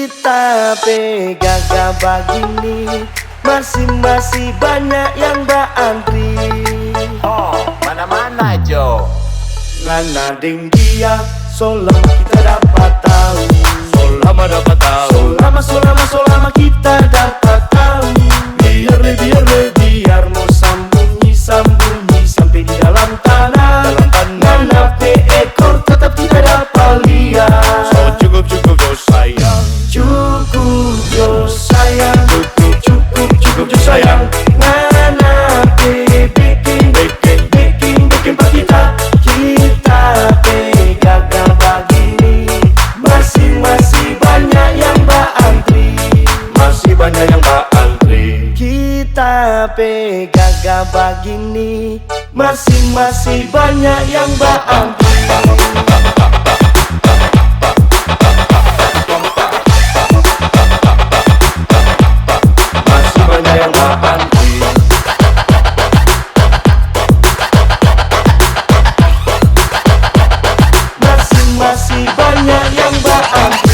Kita pegang begini, masih banyak yang antri. Oh, mana-mana Jo. Ngana ding dia, selama kita dapat tahu. Selama kita dapat tahu. Biar mau sambunyi sampai di dalam tanah. Ngana pe ekor tetap tidak dapat lihat. So cukup Jo sayang. Cukup jo sayang, cukup jo sayang. Ngana pe bikin pak kita pegang begini, masih banyak yang antri. Banyak yang antri. Kita pegang begini, masih banyak yang antri. Masih banyak yang antri.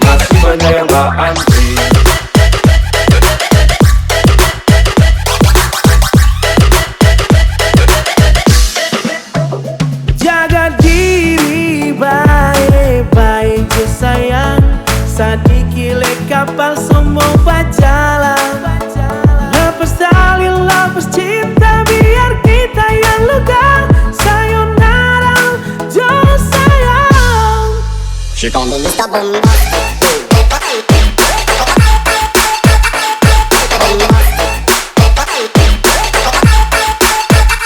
Masih banyak yang antri. Jaga diri baik-baik je sayang. Sadiki le kapal semua berjalan. Lepas tali, lepas cinta, biar kita yang luka. Sayonara, jo sayang. She gone to Mr. Bombastic.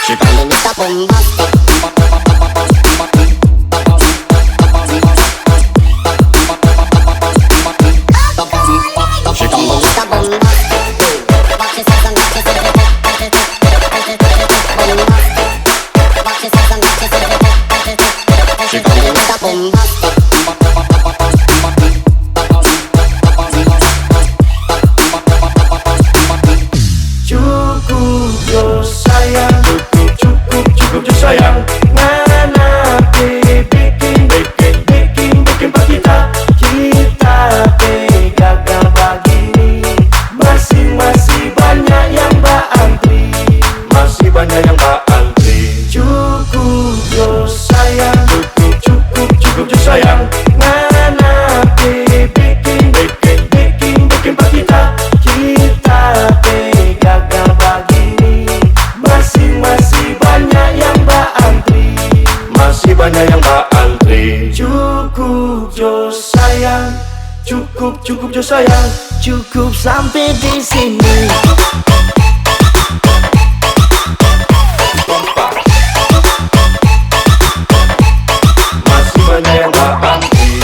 She gone to Mr. Bombastic. She gone to Mr. Bombastic. What she says and what she says. What she says and what she says. She gone to Mr. Bombastic. Cukup jo sayang, cukup jo sayang. Ngana pe bikin pak kita pegang begini, masih banyak yang antri. Banyak yang antri. Cukup jo sayang, cukup jo sayang. Ngana pe bikin pak kita pegang begini, masih banyak yang antri. Banyak yang antri. Cukup jo sayang, cukup jo sayang. Cukup sampai di sini. Masih banyak yang antri.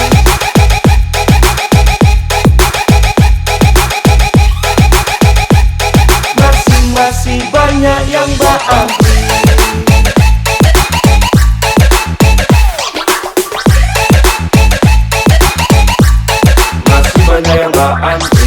Masih banyak yang antri. Masih banyak yang antri.